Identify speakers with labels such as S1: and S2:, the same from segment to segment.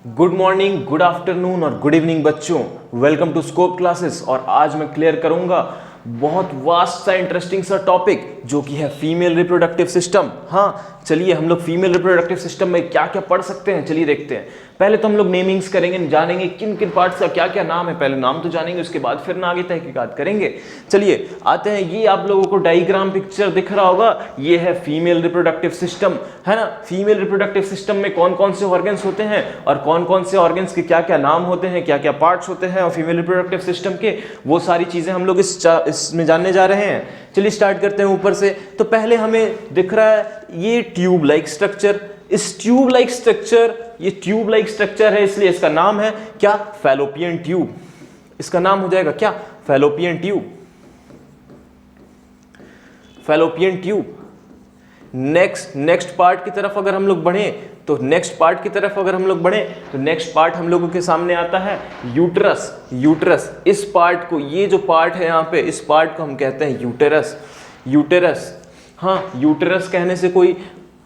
S1: Good morning, good afternoon और good evening बच्चों। Welcome to scope classes. और आज मैं क्लियर करूंगा बहुत वास्ट सा इंटरेस्टिंग सा टॉपिक जो कि है फीमेल रिप्रोडक्टिव सिस्टम। हाँ, चलिए हम लोग फीमेल रिप्रोडक्टिव सिस्टम में क्या क्या पढ़ सकते हैं चलिए देखते हैं। पहले तो हम लोग नेमिंग्स करेंगे, जानेंगे किन किन पार्ट्स का क्या क्या नाम है। पहले नाम तो जानेंगे, उसके बाद फिर ना आगे तहकीकात करेंगे। चलिए आते हैं। ये आप लोगों को डायग्राम पिक्चर दिख रहा होगा, ये है फीमेल रिप्रोडक्टिव सिस्टम, है ना। फीमेल रिप्रोडक्टिव सिस्टम में कौन कौन से ऑर्गन्स होते हैं और कौन कौन से ऑर्गन्स के क्या क्या नाम होते हैं, क्या क्या पार्ट्स होते हैं और फीमेल रिप्रोडक्टिव सिस्टम के, वो सारी चीजें हम लोग इसमें जानने जा रहे हैं। चलिए स्टार्ट करते हैं ऊपर से। तो पहले हमें दिख रहा है ये ट्यूब लाइक स्ट्रक्चर। इस ट्यूब लाइक स्ट्रक्चर, ये ट्यूब लाइक स्ट्रक्चर है इसलिए इसका नाम है क्या? Fallopian tube. इसका नाम हो जाएगा क्या? Fallopian tube. Fallopian tube. Next part की तरफ अगर हम लोग बढ़े तो नेक्स्ट पार्ट हम लोगों के सामने आता है यूटरस। यूटरस, इस पार्ट को, ये जो पार्ट है यहाँ पे, इस पार्ट को हम कहते हैं यूटेरस। यूटेरस, हाँ, यूटेरस कहने से कोई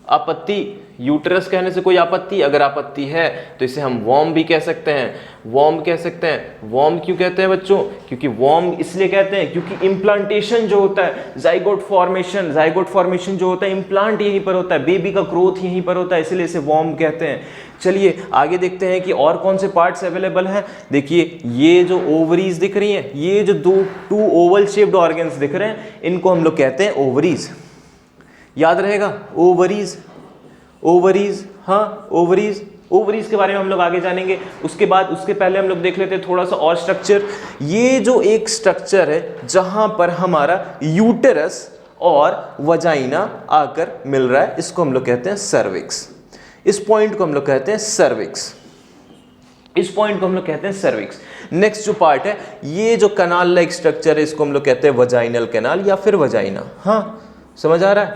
S1: आपत्ति? यूटेरस कहने से कोई आपत्ति? अगर आपत्ति है तो इसे हम वॉर्म भी कह सकते हैं। वॉर्म कह सकते हैं। वॉर्म क्यों कहते हैं बच्चों? क्योंकि वॉर्म इसलिए कहते हैं क्योंकि इम्प्लांटेशन जो होता है, जाइगोट फॉर्मेशन जो होता है, इम्प्लांट यहीं पर होता है, बेबी का ग्रोथ यहीं पर होता है, इसलिए इसे वॉर्म कहते हैं। चलिए आगे देखते हैं कि और कौन से पार्ट्स अवेलेबल हैं। देखिए ये जो ओवरीज दिख रही हैं, ये जो टू ओवल शेप्ड ऑर्गन्स दिख रहे हैं, इनको हम लोग कहते हैं ओवरीज। याद रहेगा, ओवरीज। ओवरीज, हाँ, ओवरीज के बारे में हम लोग आगे जानेंगे। उसके पहले हम लोग देख लेते हैं थोड़ा सा और स्ट्रक्चर। ये जो एक स्ट्रक्चर है जहां पर हमारा यूटेरस और वजाइना आकर मिल रहा है, इसको हम लोग कहते हैं सर्विक्स। इस पॉइंट को हम लोग कहते हैं सर्विक्स। नेक्स्ट जो पार्ट है, ये जो कनाल लाइक स्ट्रक्चर है, इसको हम लोग कहते हैं वजाइनल कैनाल या फिर वजाइना। हाँ, समझ आ रहा है?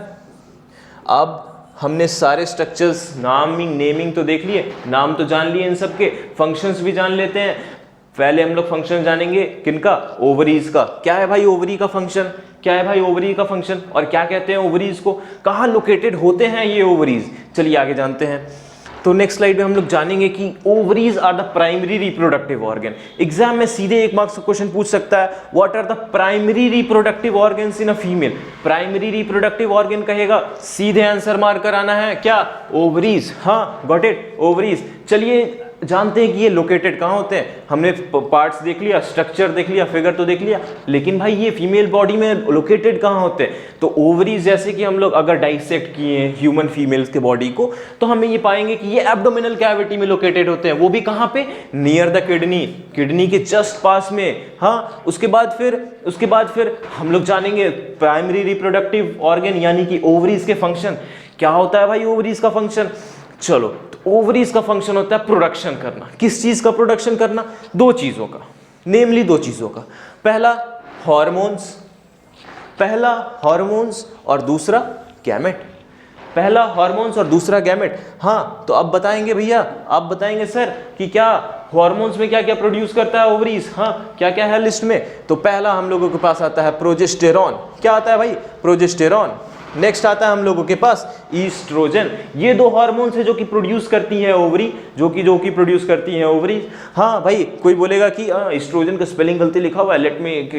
S1: अब हमने सारे स्ट्रक्चर्स नेमिंग तो देख लिए, नाम तो जान लिए, इन सब के फंक्शंस भी जान लेते हैं। पहले हम लोग फंक्शन जानेंगे किनका? ओवरीज का। क्या है भाई ओवरी का फंक्शन? और क्या कहते हैं ओवरीज को? कहाँ लोकेटेड होते हैं ये ओवरीज? चलिए आगे जानते हैं। तो नेक्स्ट स्लाइड में हम लोग जानेंगे कि ovaries are the primary reproductive organ. Exam में सीधे 1 मार्क्स का क्वेश्चन पूछ सकता है, what are the primary reproductive organs in a female. Primary reproductive organ कहेगा, सीधे आंसर मार कर आना है क्या? ओवरीज। हाँ, गॉट इट, ओवरीज। चलिए जानते हैं कि ये लोकेटेड कहाँ होते हैं। हमने पार्ट्स देख लिया, स्ट्रक्चर देख लिया, फिगर तो देख लिया, लेकिन भाई ये फीमेल बॉडी में लोकेटेड कहाँ होते हैं? तो ओवरीज, जैसे कि हम लोग अगर डाइसेक्ट किए हैं ह्यूमन फीमेल्स के बॉडी को, तो हमें ये पाएंगे कि ये एब्डोमिनल कैविटी में लोकेटेड होते हैं। वो भी कहाँ पे? नियर द किडनी के जस्ट पास में। हाँ, उसके बाद फिर हम लोग जानेंगे प्राइमरी रिप्रोडक्टिव ऑर्गन यानी कि ओवरीज के फंक्शन। क्या होता है भाई ओवरीज का फंक्शन? चलो, ओवरीज का फंक्शन होता है प्रोडक्शन करना। किस चीज का प्रोडक्शन करना? 2 चीजों का, नेमली 2 चीजों का। पहला हॉर्मोन्स और दूसरा गैमेट। हाँ, तो अब बताएंगे भैया, आप बताएंगे सर कि क्या हॉर्मोन्स में क्या क्या प्रोड्यूस करता है ओवरीज? हाँ, क्या क्या है लिस्ट में? तो पहला हम लोगों के पास आता है प्रोजेस्टेरॉन। क्या आता है भाई? प्रोजेस्टेरॉन। नेक्स्ट आता है हम लोगों के पास ईस्ट्रोजन। ये 2 हार्मोन्स है जो कि प्रोड्यूस करती है ओवरी, जो कि प्रोड्यूस करती है ओवरी। हाँ भाई, कोई बोलेगा कि ईस्ट्रोजन का स्पेलिंग गलती लिखा हुआ है, लेट में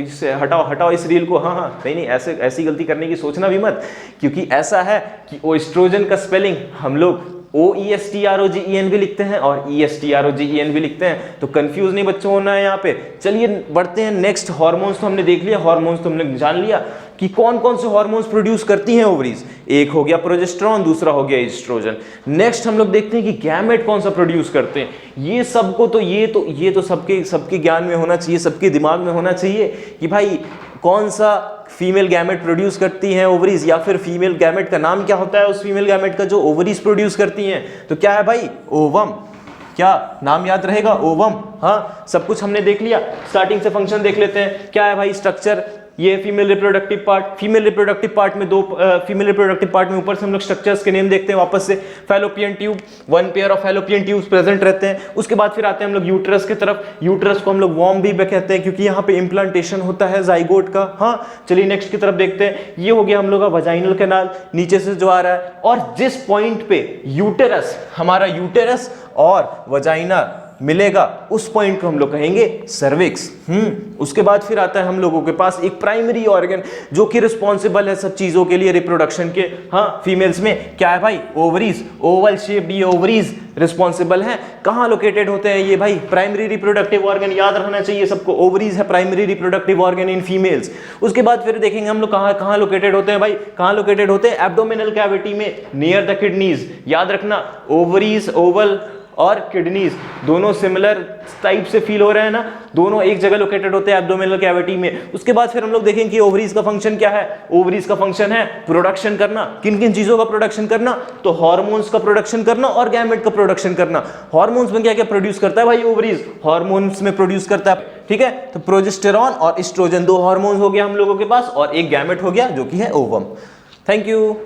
S1: हटाओ इस रील को। हाँ, नहीं, ऐसी गलती करने की सोचना भी मत, क्योंकि ऐसा है कि ईस्ट्रोजन का स्पेलिंग हम लोग OESTROGEN भी लिखते हैं और ESTROGEN भी लिखते हैं, तो कंफ्यूज नहीं बच्चों होना है यहाँ पे। चलिए बढ़ते हैं नेक्स्ट। हार्मोन्स तो हमने देख लिया, हार्मोन्स तो हमने जान लिया कि कौन कौन से हार्मोन्स प्रोड्यूस करती हैं ओवरीज। एक हो गया प्रोजेस्टेरॉन, दूसरा हो गया ईस्ट्रोजन। नेक्स्ट हम लोग देखते हैं कि गैमेट कौन सा प्रोड्यूस करते हैं। ये सबको तो ये तो सबके ज्ञान में होना चाहिए, सबके दिमाग में होना चाहिए कि भाई कौन सा फीमेल गैमेट प्रोड्यूस करती हैं ओवरीज, या फिर फीमेल गैमेट का नाम क्या होता है उस फीमेल गैमेट का जो ओवरीज प्रोड्यूस करती हैं। तो क्या है भाई? ओवम। क्या नाम याद रहेगा? ओवम। हाँ, सब कुछ हमने देख लिया। स्टार्टिंग से फंक्शन देख लेते हैं। क्या है भाई स्ट्रक्चर? ये female reproductive part. Female reproductive part में फीमेल रिप्रोडक्टिव पार्ट में ऊपर से हम लोग स्ट्रक्चर्स के नेम देखते हैं वापस से। Fallopian tube, 1 pair of fallopian tubes present रहते हैं। उसके बाद फिर आते हैं हम लोग यूट्रस की तरफ। यूट्रस को हम लोग वॉर्म भी कहते हैं क्योंकि यहाँ पे इम्प्लांटेशन होता है जाइगोट का। हाँ, चलिए नेक्स्ट की तरफ देखते हैं। ये हो गया हम लोग का वजाइनल कैनाल, नीचे से जो आ रहा है। और जिस पॉइंट पे यूटेरस, हमारा यूटेरस और वजाइना मिलेगा, उस पॉइंट को हम लोग कहेंगे सर्विक्स। उसके बाद फिर आता है हम लोगों के पास एक प्राइमरी ऑर्गन जो कि रिस्पॉन्सिबल है सब चीजों के लिए, रिप्रोडक्शन के। हाँ, फीमेल्स में क्या है भाई? ओवरीज, ओवल शेप्ड ये ओवरीज रिस्पॉन्सिबल है। कहाँ लोकेटेड होते हैं ये भाई? प्राइमरी रिप्रोडक्टिव ऑर्गन, याद रखना चाहिए सबको, ओवरीज है primary reproductive organ in females. उसके बाद फिर देखेंगे हम लोग कहाँ लोकेटेड होते हैं भाई? कहाँ लोकेटेड होते हैं? एब्डोमिनल कैविटी में, नियर द किडनीज। याद रखना, ओवरीज, ओवल और किडनीज दोनों सिमिलर टाइप से फील हो रहे हैं ना, दोनों एक जगह लोकेटेड होते हैं एब्डोमिनल कैविटी में। उसके बाद फिर हम लोग देखेंगे कि ओवरीज का फंक्शन क्या है। ओवरीज का फंक्शन है प्रोडक्शन करना। किन किन चीजों का प्रोडक्शन करना? तो हार्मोन्स का प्रोडक्शन करना और गैमेट का प्रोडक्शन करना। हार्मोन्स में क्या क्या प्रोड्यूस करता है भाई? ओवरीज हार्मोन्स में प्रोड्यूस करता है, ठीक है। तो प्रोजेस्टेरॉन और एस्ट्रोजन, 2 हार्मोन्स हो गया हम लोगों के पास, और एक गैमेट हो गया जो कि है ओवम। Thank you.